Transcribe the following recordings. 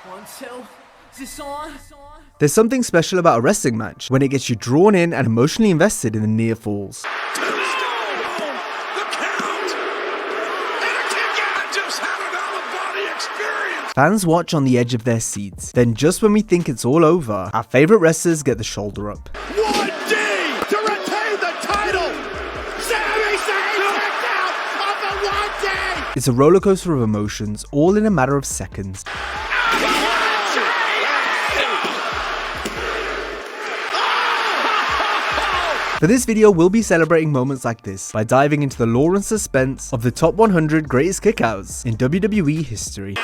1, 2. Is this on? There's something special about a wrestling match when it gets you drawn in and emotionally invested in the near falls. Fans watch on the edge of their seats. Then just when we think it's all over, our favorite wrestlers get the shoulder up. 1D to retain the title! Sami Zayn kicked out of the 1D! It's a roller coaster of emotions, all in a matter of seconds. For this video, we'll be celebrating moments like this by diving into the lore and suspense of the top 100 greatest kickouts in WWE history.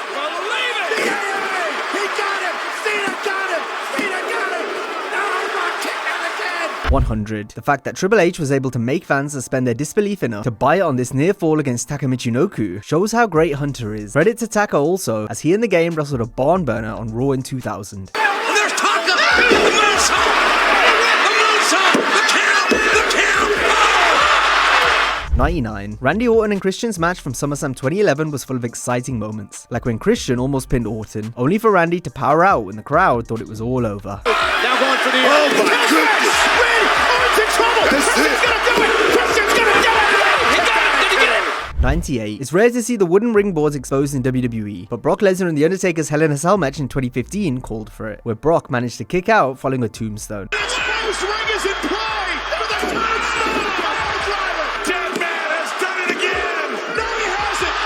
100. The fact that Triple H was able to make fans suspend their disbelief enough to buy it on this near fall against Taka Michinoku shows how great Hunter is. Credit to Taka also, as he in the game wrestled a barn burner on Raw in 2000. There's Taka! The moonsault! The moonsault! The count! 99. Randy Orton and Christian's match from SummerSlam 2011 was full of exciting moments, like when Christian almost pinned Orton, only for Randy to power out when the crowd thought it was all over. Now going for the oh my goodness! Orton's in trouble! Christian's gonna do it! Christian's gonna do it! He got it! Did he get it? 98. It's rare to see the wooden ring boards exposed in WWE, but Brock Lesnar and The Undertaker's Hell in a Cell match in 2015 called for it, where Brock managed to kick out following a tombstone. The exposed ring is in play! For the tombstone! Dead man has done it again! No, he hasn't!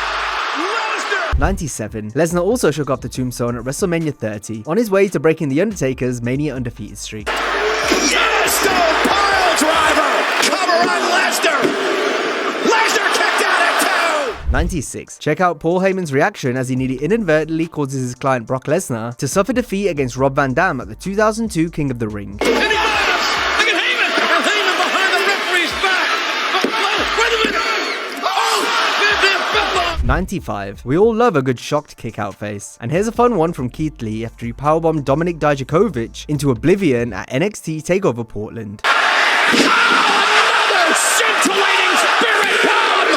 Lesnar! 97. Lesnar also shook off the tombstone at WrestleMania 30, on his way to breaking The Undertaker's Mania undefeated streak. Stone pile driver! Cover on Lesnar! Lesnar kicked out at 2! 96. Check out Paul Heyman's reaction as he nearly inadvertently causes his client Brock Lesnar to suffer defeat against Rob Van Dam at the 2002 King of the Ring. And he lost! Look at Heyman! And Heyman behind the referee's back! Oh, wait a minute! Oh! 95. We all love a good shocked kick-out face. And here's a fun one from Keith Lee after he powerbombed Dominik Dijakovic into oblivion at NXT TakeOver Portland. Another scintillating spirit bomb!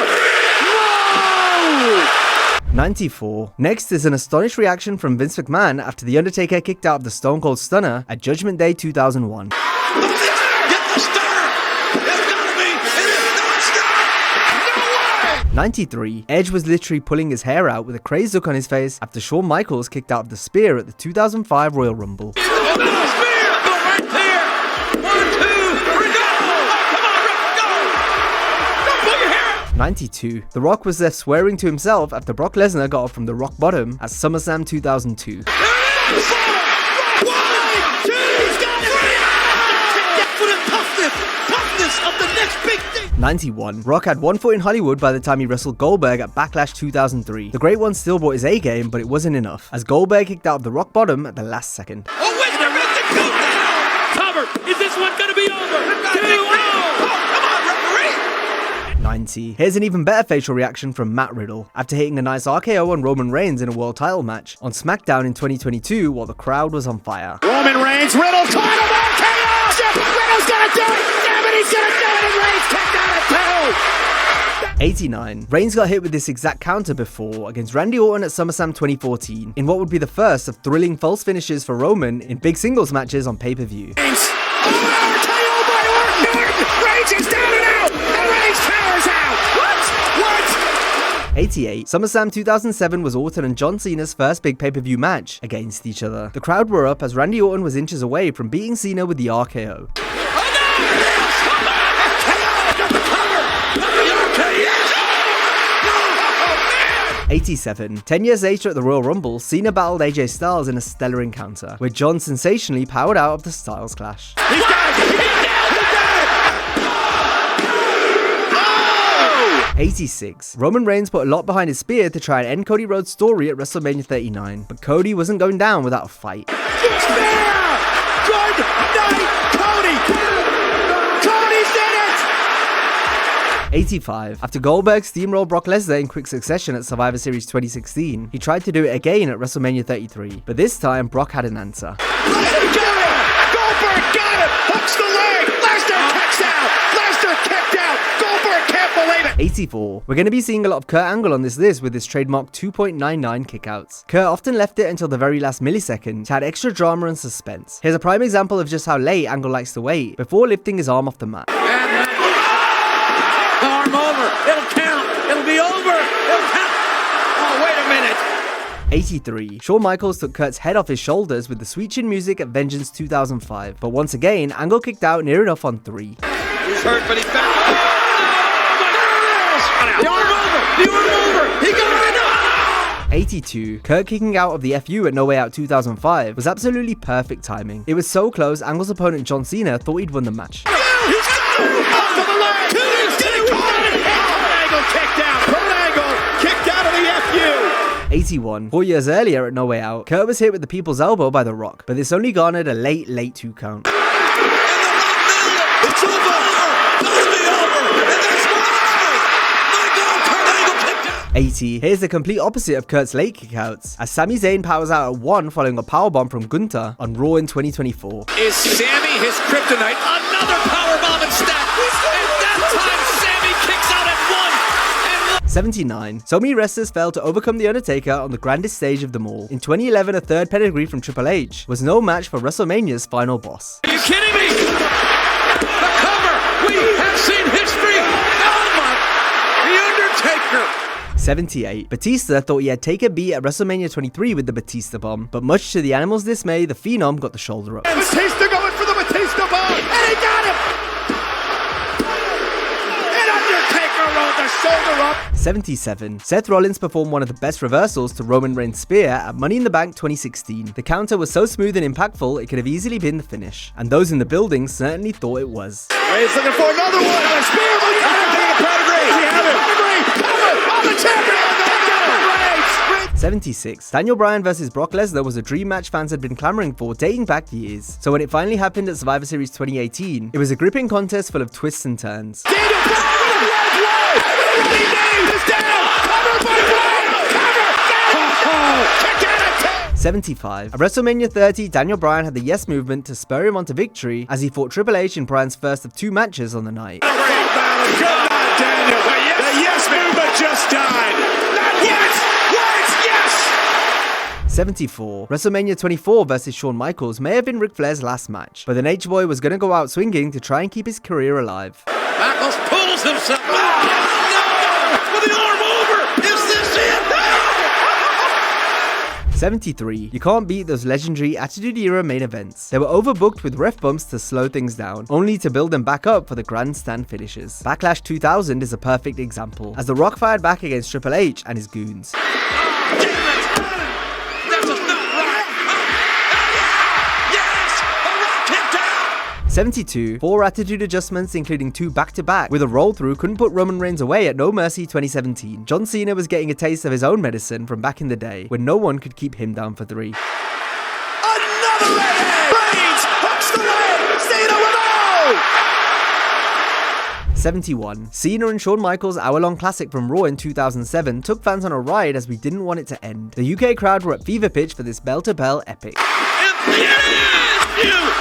Whoa! 94. Next is an astonished reaction from Vince McMahon after The Undertaker kicked out of the Stone Cold Stunner at Judgment Day 2001. Get the stunner! It's gotta be! It is not stunner! No way! 93. Edge was literally pulling his hair out with a crazed look on his face after Shawn Michaels kicked out of the spear at the 2005 Royal Rumble. Oh, no, spear! Go right there! 1, 2, 3, go! Oh, come on, Rick, go! Don't pull your hair out! 92. The Rock was left swearing to himself after Brock Lesnar got up from the rock bottom at SummerSlam 2002. There it is! 4, 1, 2, he's got it! For the toughness of the next big thing! 91. Rock had one foot in Hollywood by the time he wrestled Goldberg at Backlash 2003. The Great One still brought his A-game, but it wasn't enough, as Goldberg kicked out of the rock bottom at the last second. Oh, wait, they're meant to go down! Cover! Is this one gonna be over? 2-0! Come on, referee! 90. Here's an even better facial reaction from Matt Riddle after hitting a nice RKO on Roman Reigns in a world title match on SmackDown in 2022 while the crowd was on fire. Roman Reigns, Riddle, title RKO! Riddle's gonna do it! Damn it, he's gonna do it! And Reigns kicked out at 89. Reigns got hit with this exact counter before against Randy Orton at SummerSlam 2014 in what would be the first of thrilling false finishes for Roman in big singles matches on pay-per-view. 2. RKO by Orton! Reigns is down and out! And Reigns powers out! What? 88. SummerSlam 2007 was Orton and John Cena's first big pay-per-view match against each other. The crowd were up as Randy Orton was inches away from beating Cena with the RKO. 87. 10 years later at the Royal Rumble, Cena battled AJ Styles in a stellar encounter, where John sensationally powered out of the Styles clash. He's got it! He got it! 86. Roman Reigns put a lot behind his spear to try and end Cody Rhodes' story at WrestleMania 39, but Cody wasn't going down without a fight. Good night, Cody! Cody's in it! 85. After Goldberg steamrolled Brock Lesnar in quick succession at Survivor Series 2016, he tried to do it again at WrestleMania 33, but this time Brock had an answer. Lesnar got it! Goldberg got it! Hooks the leg! Lesnar kicks out! Lesnar kicked out! Goldberg can't believe it! 84. We're going to be seeing a lot of Kurt Angle on this list with his trademark 2.99 kickouts. Kurt often left it until the very last millisecond to add extra drama and suspense. Here's a prime example of just how late Angle likes to wait before lifting his arm off the mat. Arm over. It'll count. It'll be over. It'll count. Oh, wait a minute. 83. Shawn Michaels took Kurt's head off his shoulders with the sweet chin music at Vengeance 2005, but once again, Angle kicked out near enough on 3. He's hurt, but he found. Oh, my goodness! The arm over. The arm over. He got it. 82. Kurt kicking out of the FU at No Way Out 2005 was absolutely perfect timing. It was so close, Angle's opponent John Cena thought he'd won the match. He's up to the leg. Angle kicked out. Kurt Angle kicked out of the FU. 81. 4 years earlier at No Way Out, Kurt was hit with the People's Elbow by The Rock, but this only garnered a late 2 count. It's over. It's over. And that's why. My God, Kurt Angle kicked out. 80. Here's the complete opposite of Kurt's late kickouts, as Sami Zayn powers out at 1 following a powerbomb from Gunther on Raw in 2024. Is Sammy his kryptonite? Another powerbomb and stat. And that time, Sammy kicks out at 1. 79. So many wrestlers failed to overcome The Undertaker on the grandest stage of them all. In 2011, a third pedigree from Triple H was no match for WrestleMania's final boss. Are you kidding me? The cover! We have seen history! Oh my! The Undertaker! 78. Batista thought he had taken a beat at WrestleMania 23 with the Batista Bomb, but much to the Animal's dismay, the Phenom got the shoulder up. Batista going for the Batista Bomb. And he got him. And Undertaker rolled the shoulder up. 77. Seth Rollins performed one of the best reversals to Roman Reigns' spear at Money in the Bank 2016. The counter was so smooth and impactful, it could have easily been the finish. And those in the building certainly thought it was. Reigns looking for another one. A spear. We have it. Pedigree. We have it. Pedigree. Cover. On the champion. Reigns. 76. Daniel Bryan versus Brock Lesnar was a dream match fans had been clamoring for dating back years. So when it finally happened at Survivor Series 2018, it was a gripping contest full of twists and turns. Daniel Bryan with a large blow. Running knee is down. Cover by Bryan. Cover. Kick out at 10. 75. At WrestleMania 30, Daniel Bryan had the yes movement to spur him on to victory as he fought Triple H in Bryan's first of 2 matches on the night. Good Daniel. The yes movement just died. Not yes. What? Yes. 74. WrestleMania 24 versus Shawn Michaels may have been Ric Flair's last match, but the Nature Boy was going to go out swinging to try and keep his career alive. Michaels pulls himself. No! With the arm over! Is this it? 73. You can't beat those legendary Attitude Era main events. They were overbooked with ref bumps to slow things down, only to build them back up for the grandstand finishes. Backlash 2000 is a perfect example, as The Rock fired back against Triple H and his goons. Damn it! That's just not right! Yes! The Rock kicked out! 72. 4 attitude adjustments, including 2 back-to-back, with a roll-through couldn't put Roman Reigns away at No Mercy 2017. John Cena was getting a taste of his own medicine from back in the day, when no one could keep him down for 3. Another Reigns hooks the leg. Cena with all. 71. Cena and Shawn Michaels' hour-long classic from Raw in 2007 took fans on a ride as we didn't want it to end. The UK crowd were at fever pitch for this bell-to-bell epic.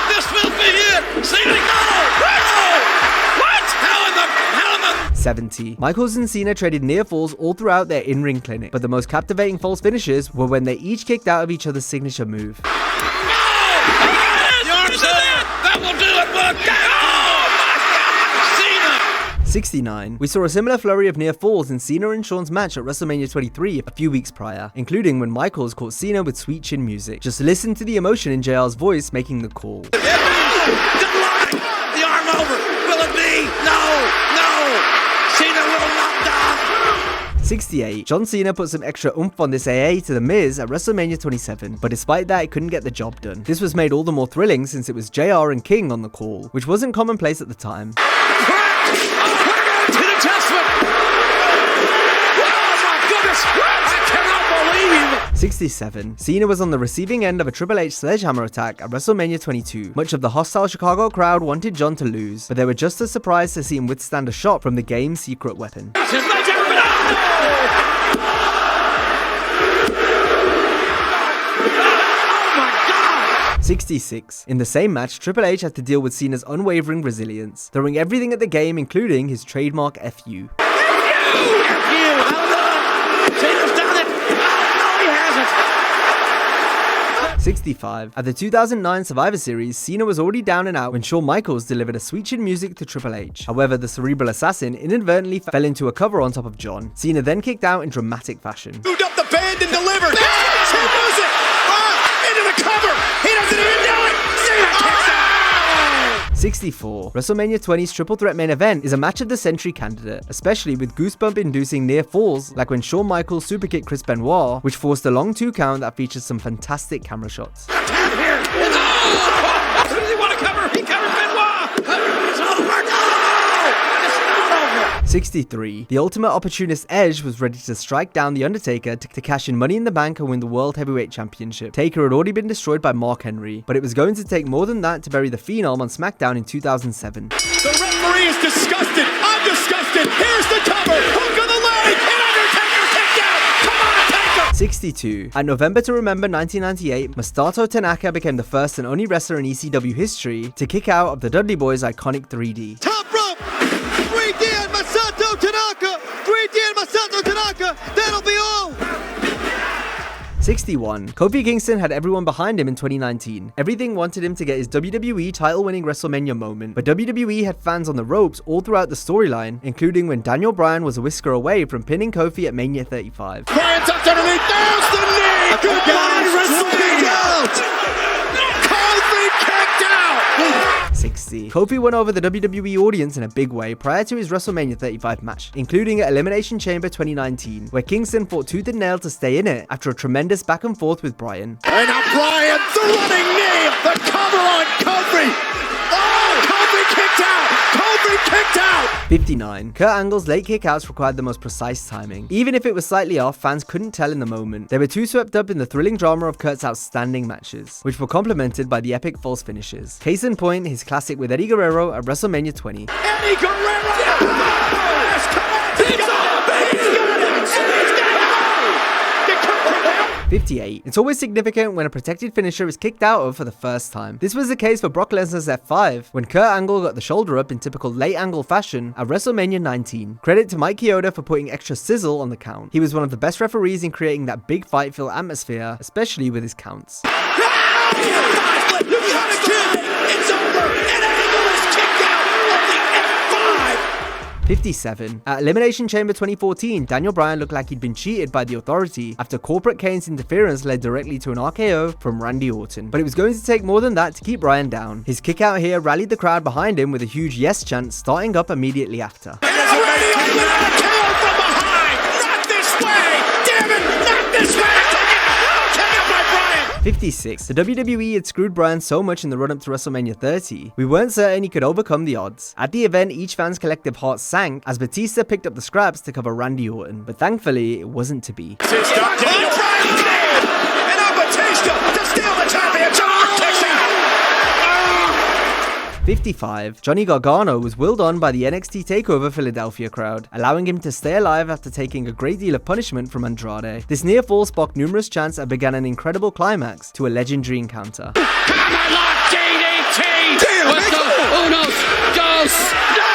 This will be it! Cena, no! What? How in the 70. Michaels and Cena traded near falls all throughout their in-ring clinic, but the most captivating false finishes were when they each kicked out of each other's signature move. No! The arms there! That will do it, bud! Oh, my God! Cena! 69. We saw a similar flurry of near falls in Cena and Shawn's match at WrestleMania 23 a few weeks prior, including when Michaels caught Cena with sweet chin music. Just listen to the emotion in JR's voice making the call. Good luck! The arm over! Will it be? No! Cena will not die! 68. John Cena put some extra oomph on this AA to The Miz at WrestleMania 27, but despite that, it couldn't get the job done. This was made all the more thrilling since it was JR and King on the call, which wasn't commonplace at the time. We're going to the adjustment! Oh my goodness! I cannot believe! 67. Cena was on the receiving end of a Triple H sledgehammer attack at WrestleMania 22. Much of the hostile Chicago crowd wanted John to lose, but they were just as surprised to see him withstand a shot from the game's secret weapon. 66. In the same match, Triple H had to deal with Cena's unwavering resilience, throwing everything at the game, including his trademark FU. 65. At the 2009 Survivor Series, Cena was already down and out when Shawn Michaels delivered a sweet chin music to Triple H. However, the Cerebral Assassin inadvertently fell into a cover on top of John. Cena then kicked out in dramatic fashion. Moved up the band and delivered. Moves it. Into the cover. He doesn't even know it. Cena kicks out. 64. WrestleMania 20's Triple Threat main event is a match of the century candidate, especially with goosebump-inducing near falls like when Shawn Michaels superkicked Chris Benoit, which forced a long 2 count that features some fantastic camera shots. Who does he want to cover? He covers Benoit. It's over. No! It's not over. 63. The Ultimate Opportunist Edge was ready to strike down The Undertaker to cash in Money in the Bank and win the World Heavyweight Championship. Taker had already been destroyed by Mark Henry, but it was going to take more than that to bury the Phenom on SmackDown in 2007. The referee is disgusted. I'm disgusted. Here's the cover. Hook of the leg. And Undertaker kicked out. Come on, Taker. 62. At November to Remember 1998, Masato Tanaka became the first and only wrestler in ECW history to kick out of the Dudley Boys' iconic 3D. Top rope. 3D and Masato Tanaka. 3D and Masato Tanaka. That'll be all. 61. Kofi Kingston had everyone behind him in 2019. Everything wanted him to get his WWE title-winning WrestleMania moment, but WWE had fans on the ropes all throughout the storyline, including when Daniel Bryan was a whisker away from pinning Kofi at Mania 35. Bryan tucked underneath. There's the knee. Goodbye, WrestleMania. Kofi kicked out. 60. Kofi won over the WWE audience in a big way prior to his WrestleMania 35 match, including at Elimination Chamber 2019, where Kingston fought tooth and nail to stay in it after a tremendous back and forth with Bryan. And now Bryan, the running knee, the cover on Kofi. Oh, Kofi kicked out. Kofi kicked out. 59. Kurt Angle's late kickouts required the most precise timing. Even if it was slightly off, fans couldn't tell in the moment. They were too swept up in the thrilling drama of Kurt's outstanding matches, which were complemented by the epic false finishes. Case in point, his classic with Eddie Guerrero at WrestleMania 20. Eddie Guerrero. Yes, come on. He's got it. 58. It's always significant when a protected finisher is kicked out of for the first time. This was the case for Brock Lesnar's F5, when Kurt Angle got the shoulder up in typical late angle fashion at WrestleMania 19. Credit to Mike Chioda for putting extra sizzle on the count. He was one of the best referees in creating that big fight-filled atmosphere, especially with his counts. It's over. And Angle is kicked out of the F5. 57. At Elimination Chamber 2014, Daniel Bryan looked like he'd been cheated by the Authority after Corporate Kane's interference led directly to an RKO from Randy Orton. But it was going to take more than that to keep Bryan down. His kick out here rallied the crowd behind him with a huge yes chant starting up immediately after. And Randy Orton with an RKO from behind. Not this way. Damn it. Not this way. Take it by Bryan. 56. The WWE had screwed Bryan so much in the run-up to WrestleMania 30, we weren't certain he could overcome the odds. At the event, each fan's collective heart sank as Batista picked up the scraps to cover Randy Orton, but thankfully, it wasn't to be. Batista, Daniel Bryan, and now Batista to steal the championship. Kicks out. 55. Johnny Gargano was willed on by the NXT TakeOver Philadelphia crowd, allowing him to stay alive after taking a great deal of punishment from Andrade. This near fall sparked numerous chants and began an incredible climax to a legendary encounter. Hammerlock DDT! With the Unos Dos! No!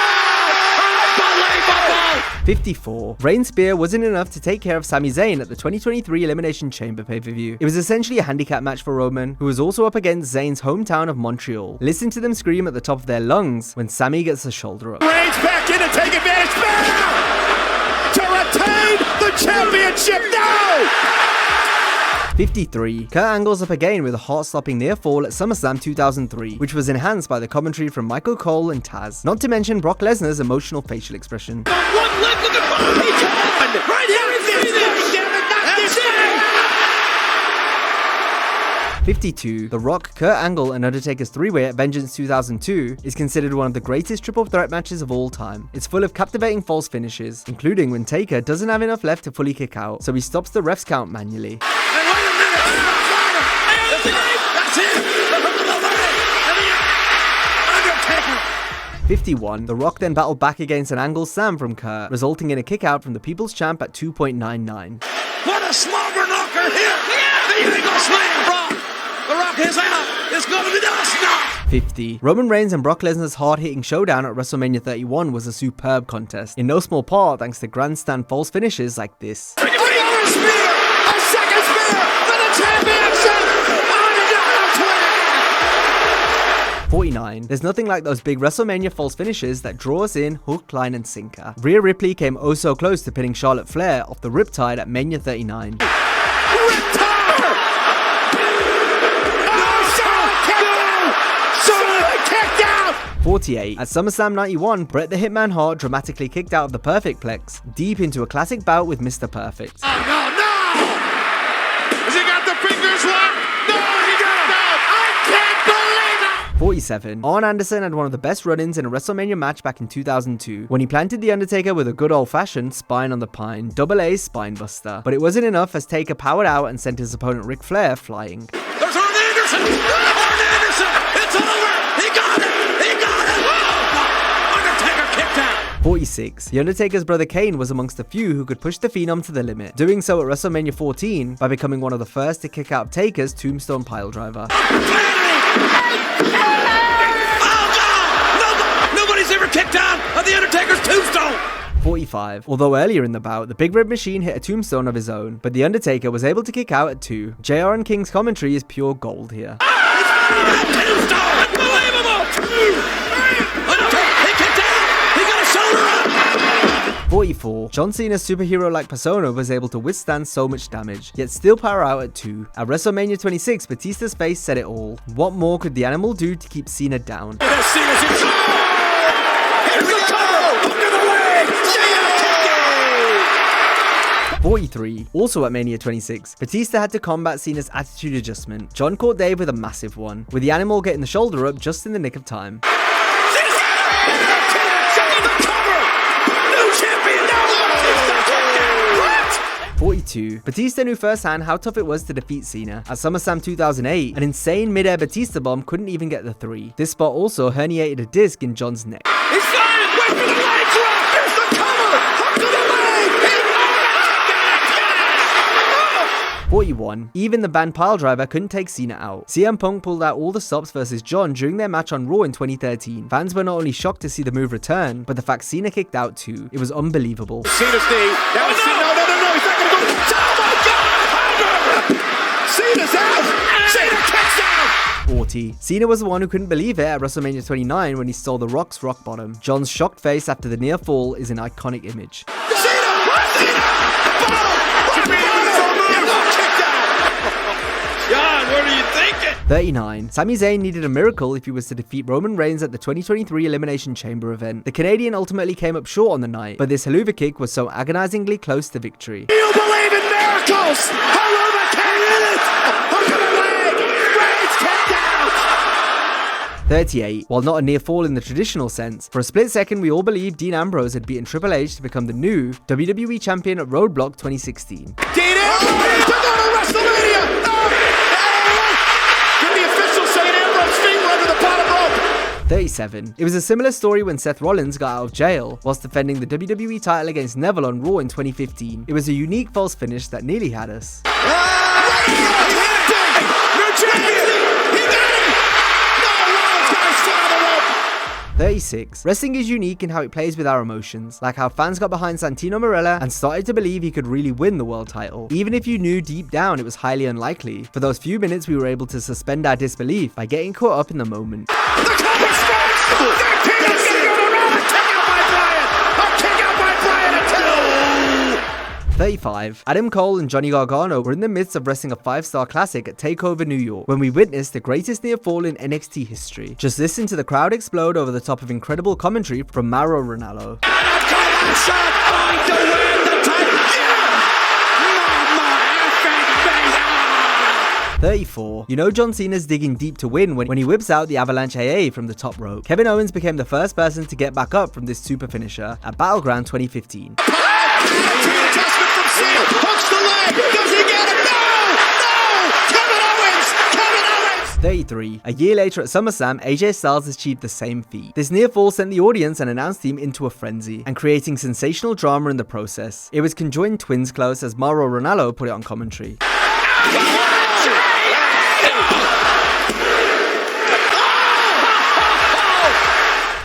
Unbelievable! 54. Reigns' spear wasn't enough to take care of Sami Zayn at the 2023 Elimination Chamber pay-per-view. It was essentially a handicap match for Roman, who was also up against Zayn's hometown of Montreal. Listen to them scream at the top of their lungs when Sami gets the shoulder up. Reigns back in to take advantage. To retain the championship. No! 53. Kurt Angle's up again with a heart-stopping near fall at SummerSlam 2003, which was enhanced by the commentary from Michael Cole and Taz. Not to mention Brock Lesnar's emotional facial expression. One leg with the ball. He can. Right here is this. Damn it, not this way. 52. The Rock, Kurt Angle, and Undertaker's three-way at Vengeance 2002 is considered one of the greatest triple threat matches of all time. It's full of captivating false finishes, including when Taker doesn't have enough left to fully kick out, so he stops the ref's count manually. 51. The Rock then battled back against an Angle Slam from Kurt, resulting in a kick out from the People's Champ at 2.99. What a slobber knocker here! Yeah! The Eagle Slam, Brock! The Rock is out! It's going to be dust now! 50. Roman Reigns and Brock Lesnar's hard-hitting showdown at WrestleMania 31 was a superb contest, in no small part thanks to grandstand false finishes like this. Another spear! A second spear for the championship! 49. There's nothing like those big WrestleMania false finishes that draw us in hook, line, and sinker. Rhea Ripley came oh so close to pinning Charlotte Flair off the Riptide at Mania 39. 48. At SummerSlam 91, Bret the Hitman Hart dramatically kicked out of the Perfect Plex, deep into a classic bout with Mr. Perfect. Oh, no, no! Has he got the fingers locked? No, he got it out! I can't believe it! 47. Arn Anderson had one of the best run-ins in a WrestleMania match back in 2002, when he planted The Undertaker with a good old-fashioned spine on the pine, AA spine buster. But it wasn't enough as Taker powered out and sent his opponent Ric Flair flying. There's Arn Anderson! Arn Anderson! It's over! He got it! He got it! Oh! Undertaker kicked out! 46. The Undertaker's brother Kane was amongst the few who could push the Phenom to the limit, doing so at WrestleMania 14 by becoming one of the first to kick out Taker's Tombstone Piledriver. Nobody's ever kicked out of the Undertaker's Tombstone. 45. Although earlier in the bout, the Big Red Machine hit a tombstone of his own, but The Undertaker was able to kick out at 2. JR and King's commentary is pure gold here. Tombstone! Unbelievable! Undertaker, he kicked out! He got a shoulder up! 44. John Cena's superhero-like persona was able to withstand so much damage, yet still power out at 2. At WrestleMania 26, Batista's face said it all. What more could the animal do to keep Cena down? Here's the cover! Under the leg! 43. Also at Mania 26, Batista had to combat Cena's attitude adjustment. John caught Dave with a massive one, with the animal getting the shoulder up just in the nick of time. 42. Batista knew firsthand how tough it was to defeat Cena. At SummerSlam 2008, an insane mid-air Batista bomb couldn't even get the 3. This spot also herniated a disc in John's neck. He's flying! Wait for the leg drop! Here's the cover! Up to the leg! He 41. Even the banned piledriver couldn't take Cena out. CM Punk pulled out all the stops versus John during their match on Raw in 2013. Fans were not only shocked to see the move return, but the fact Cena kicked out too. It was unbelievable. Cena's knee. That was Cena. No. He's not going to go. Oh, my God! Cena's out! Cena kicks out! 40. Cena was the one who couldn't believe it at WrestleMania 29 when he stole The Rock's rock bottom. John's shocked face after the near fall is an iconic image. John, what are you thinking? 39. Sami Zayn needed a miracle if he was to defeat Roman Reigns at the 2023 Elimination Chamber event. The Canadian ultimately came up short on the night, but this haluva kick was so agonizingly close to victory. Do you believe in miracles? Haluva can't hit it! Look at the leg! Reigns kicked out! 38. While not a near fall in the traditional sense, for a split second we all believed Dean Ambrose had beaten Triple H to become the new WWE Champion at Roadblock 2016. Dean Ambrose to go to WrestleMania! Can the officials say Ambrose's feet were under the bottom rope? 37. It was a similar story when Seth Rollins got out of jail whilst defending the WWE title against Neville on Raw in 2015. It was a unique false finish that nearly had us. New champion! He got him! No, Rollins got his foot on the rope! 36. Wrestling is unique in how it plays with our emotions, like how fans got behind Santino Marella and started to believe he could really win the world title, even if you knew deep down it was highly unlikely. For those few minutes we were able to suspend our disbelief by getting caught up in the moment. The cover starts! They're kicking us around! A kick out by Bryan! A kick out by Bryan at 2! 35. Adam Cole and Johnny Gargano were in the midst of wrestling a 5-star classic at TakeOver New York when we witnessed the greatest near fall in NXT history. Just listen to the crowd explode over the top of incredible commentary from Mauro Ranallo. Shot going to win the title! Yeah! 34. You know John Cena's digging deep to win when he whips out the Avalanche AA from the top rope. Kevin Owens became the first person to get back up from this super finisher at Battleground 2015. Adjustment from Cena. Hooks the leg. Does he get it? No! Kevin Owens! 33. A year later at SummerSlam, AJ Styles achieved the same feat. This near fall sent the audience and announce team into a frenzy, and creating sensational drama in the process. It was conjoined twins close as Mauro Ranallo put it on commentary.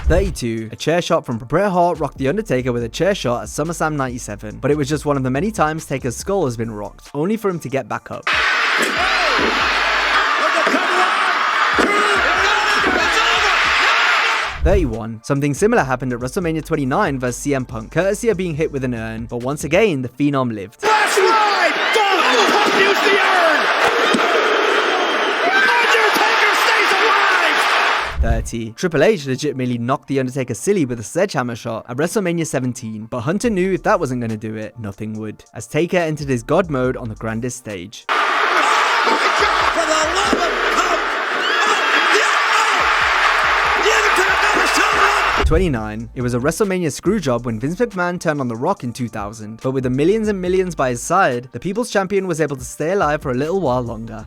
32. A chair shot from Bret Hart rocked The Undertaker with a chair shot at SummerSlam 97, but it was just one of the many times Taker's skull has been rocked, only for him to get back up. 31. Something similar happened at WrestleMania 29 vs CM Punk, courtesy of being hit with an urn, but once again, the Phenom lived. Flash ride! Punk used the urn! Undertaker stays alive! 30. Triple H legitimately knocked The Undertaker silly with a sledgehammer shot at WrestleMania 17, but Hunter knew if that wasn't going to do it, nothing would, as Taker entered his God mode on the grandest stage. For the love of 29. It was a WrestleMania screwjob when Vince McMahon turned on The Rock in 2000, but with the millions and millions by his side, the People's Champion was able to stay alive for a little while longer.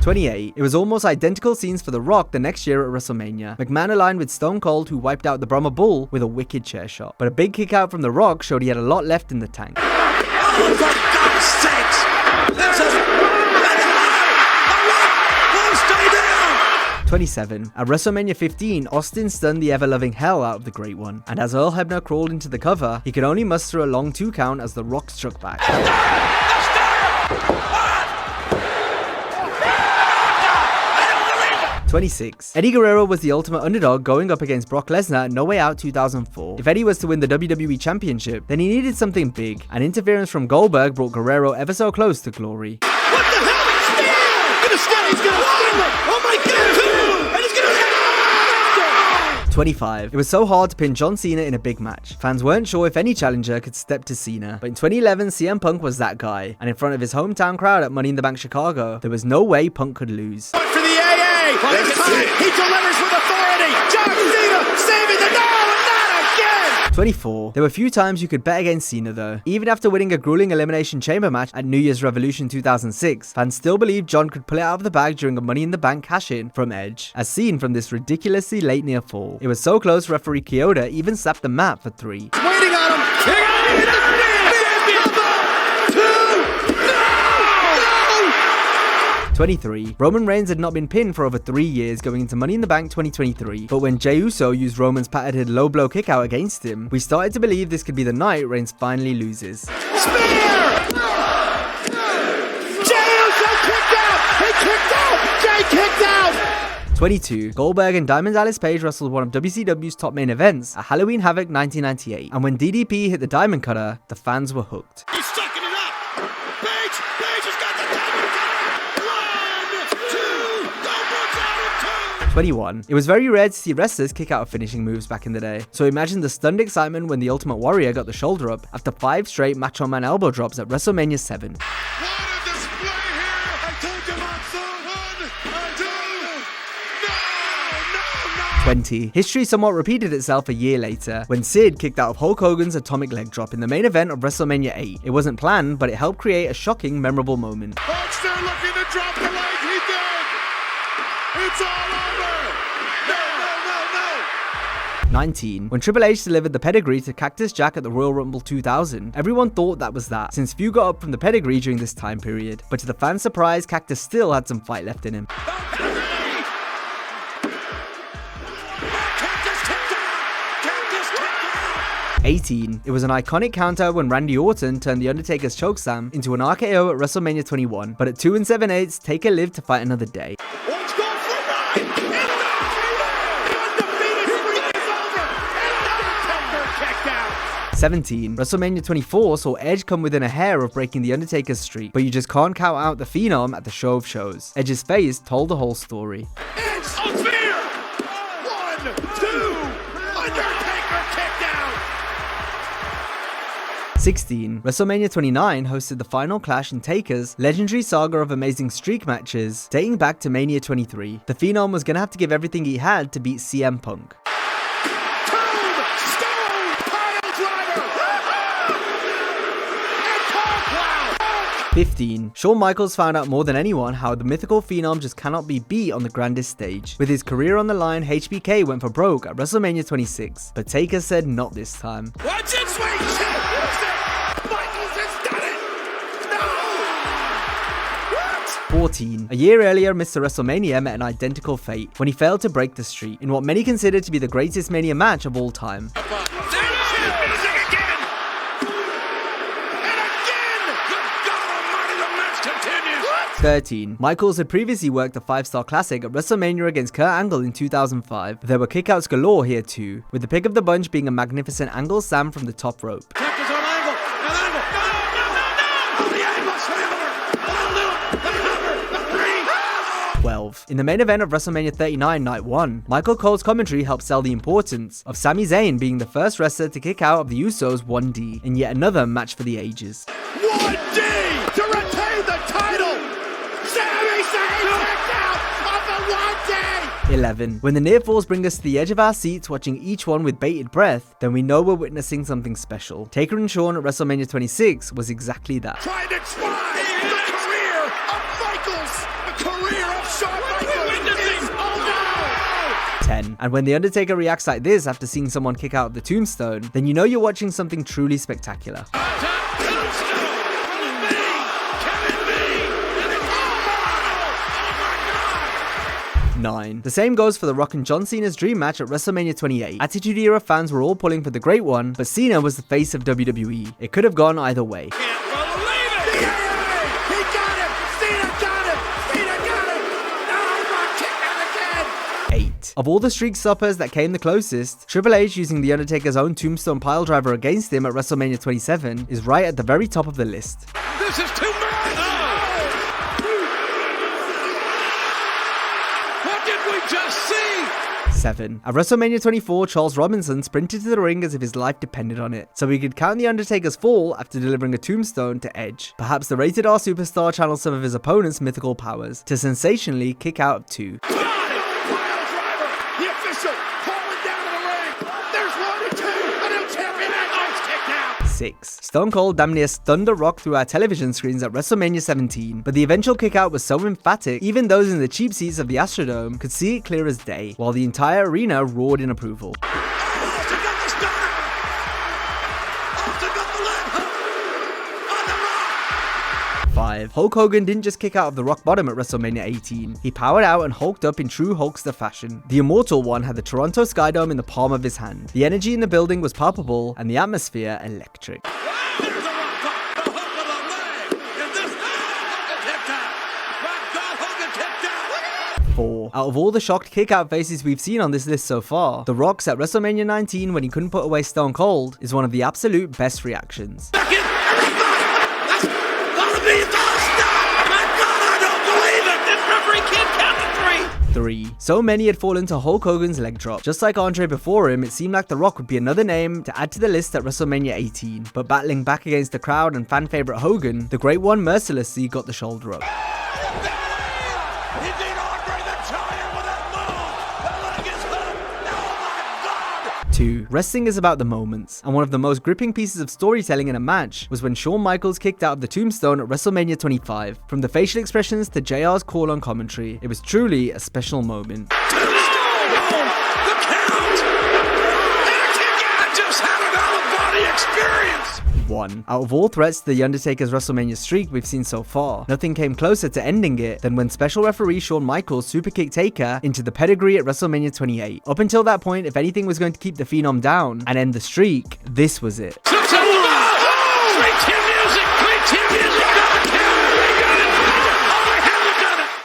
28. It was almost identical scenes for The Rock the next year at WrestleMania. McMahon aligned with Stone Cold, who wiped out the Brahma Bull with a wicked chair shot. But a big kick out from The Rock showed he had a lot left in the tank. Oh, for God's sakes! There's a... 27. At WrestleMania 15, Austin stunned the ever-loving hell out of the Great One, and as Earl Hebner crawled into the cover, he could only muster a long 2 count as The Rock struck back. 26. Eddie Guerrero was the ultimate underdog going up against Brock Lesnar at No Way Out 2004. If Eddie was to win the WWE Championship, then he needed something big, and interference from Goldberg brought Guerrero ever so close to glory. What the hell? He's gonna steal it! Oh my God! 2! And he's gonna... 25. It was so hard to pin John Cena in a big match. Fans weren't sure if any challenger could step to Cena, but in 2011, CM Punk was that guy, and in front of his hometown crowd at Money in the Bank Chicago, there was no way Punk could lose. For the AA! This time, he delivers with authority! John Cena saving the... No, not again! 24. There were few times you could bet against Cena though. Even after winning a grueling Elimination Chamber match at New Year's Revolution 2006, fans still believed John could pull it out of the bag during a Money in the Bank cash-in from Edge, as seen from this ridiculously late near fall. It was so close referee Kyoto even slapped the mat for 3. Waiting on him! 23. Roman Reigns had not been pinned for over 3 years going into Money in the Bank 2023, but when Jey Uso used Roman's patented low blow kickout against him, we started to believe this could be the night Reigns finally loses. Spear! Jey Uso kicked out! He kicked out! Jey kicked out! 22. Goldberg and Diamond Dallas Page wrestled one of WCW's top main events at Halloween Havoc 1998, and when DDP hit the Diamond Cutter, the fans were hooked. He's sucking it up! Page has got the Diamond Cutter! 21. It was very rare to see wrestlers kick out of finishing moves back in the day, so imagine the stunned excitement when the Ultimate Warrior got the shoulder up after 5 straight Macho Man elbow drops at WrestleMania 7. What a display here! I told you about someone! I do! No! 20. History somewhat repeated itself a year later, when Sid kicked out of Hulk Hogan's atomic leg drop in the main event of WrestleMania 8. It wasn't planned, but it helped create a shocking, memorable moment. Hulkster looking to drop the leg, he did! It's all over! No! 19. When Triple H delivered the pedigree to Cactus Jack at the Royal Rumble 2000, everyone thought that was that, since few got up from the pedigree during this time period. But to the fans' surprise, Cactus still had some fight left in him. 18. It was an iconic counter when Randy Orton turned The Undertaker's chokeslam into an RKO at WrestleMania 21, but at 2 7/8, Taker lived to fight another day. Let's go for right! Undefeated streak is over! And Undertaker kicked out! 17. WrestleMania 24 saw Edge come within a hair of breaking The Undertaker's streak, but you just can't count out the Phenom at the show of shows. Edge's face told the whole story. It's a spear! 1, 2, Undertaker kicked out! 16. WrestleMania 29 hosted the final clash in Taker's legendary saga of amazing streak matches dating back to Mania 23. The Phenom was gonna have to give everything he had to beat CM Punk. Tombstone pile driver! And Punk, wow! 15. Shawn Michaels found out more than anyone how the mythical Phenom just cannot be beat on the grandest stage. With his career on the line, HBK went for broke at WrestleMania 26, but Taker said not this time. Watch it, sweet shit! Michaels has done it! No! What? 14. A year earlier, Mr. WrestleMania met an identical fate when he failed to break the streak in what many consider to be the greatest Mania match of all time. 13. Michaels had previously worked the 5-star classic at WrestleMania against Kurt Angle in 2005. There were kickouts galore here too, with the pick of the bunch being a magnificent angle slam from the top rope. 12. In the main event of WrestleMania 39 Night 1, Michael Cole's commentary helped sell the importance of Sami Zayn being the first wrestler to kick out of the Usos 1D in yet another match for the ages. 1D to retain the title! Sami Zayn kicked out of the 1D! 11. When the near falls bring us to the edge of our seats watching each one with bated breath, then we know we're witnessing something special. Taker and Shawn at WrestleMania 26 was exactly that. Trying to try the career of Michaels! The career of Shawn Michaels is over! 10. And when The Undertaker reacts like this after seeing someone kick out of the tombstone, then you know you're watching something truly spectacular. 9. The same goes for The Rock and John Cena's dream match at WrestleMania 28. Attitude Era fans were all pulling for the Great One, but Cena was the face of WWE. It could have gone either way. Can't believe it! He got him! Cena got him! Cena got him! No, Rock kicked out again! 8. Of all the streak stoppers that came the closest, Triple H using The Undertaker's own tombstone piledriver against him at WrestleMania 27 is right at the very top of the list. This is too much! What did we just see? 7. At WrestleMania 24, Charles Robinson sprinted to the ring as if his life depended on it, so he could count The Undertaker's fall after delivering a tombstone to Edge. Perhaps the Rated R superstar channeled some of his opponent's mythical powers to sensationally kick out of 2. The official falling down to the ring. There's 1 and 2. A new champion is kicked out. 6. Stone Cold damn near stunned The Rock through our television screens at WrestleMania 17, but the eventual kickout was so emphatic, even those in the cheap seats of the Astrodome could see it clear as day, while the entire arena roared in approval. 5. Hulk Hogan didn't just kick out of the rock bottom at WrestleMania 18. He powered out and hulked up in true Hulkster fashion. The Immortal One had the Toronto Skydome in the palm of his hand. The energy in the building was palpable and the atmosphere electric. 4. Out of all the shocked kick-out faces we've seen on this list so far, The Rock's at WrestleMania 19 when he couldn't put away Stone Cold is one of the absolute best reactions. 3. So many had fallen to Hulk Hogan's leg drop. Just like Andre before him, it seemed like The Rock would be another name to add to the list at WrestleMania 18. But battling back against the crowd and fan favorite Hogan, the Great One mercilessly got the shoulder up. 2. Wrestling is about the moments, and one of the most gripping pieces of storytelling in a match was when Shawn Michaels kicked out of the tombstone at WrestleMania 25. From the facial expressions to JR's call on commentary, it was truly a special moment. 1. Out of all threats to The Undertaker's WrestleMania streak we've seen so far, nothing came closer to ending it than when special referee Shawn Michaels superkicked Taker into the pedigree at WrestleMania 28. Up until that point, if anything was going to keep the Phenom down and end the streak, this was it.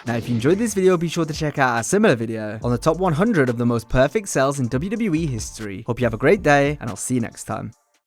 Now, if you enjoyed this video, be sure to check out our similar video on the top 100 of the most perfect sells in WWE history. Hope you have a great day, and I'll see you next time.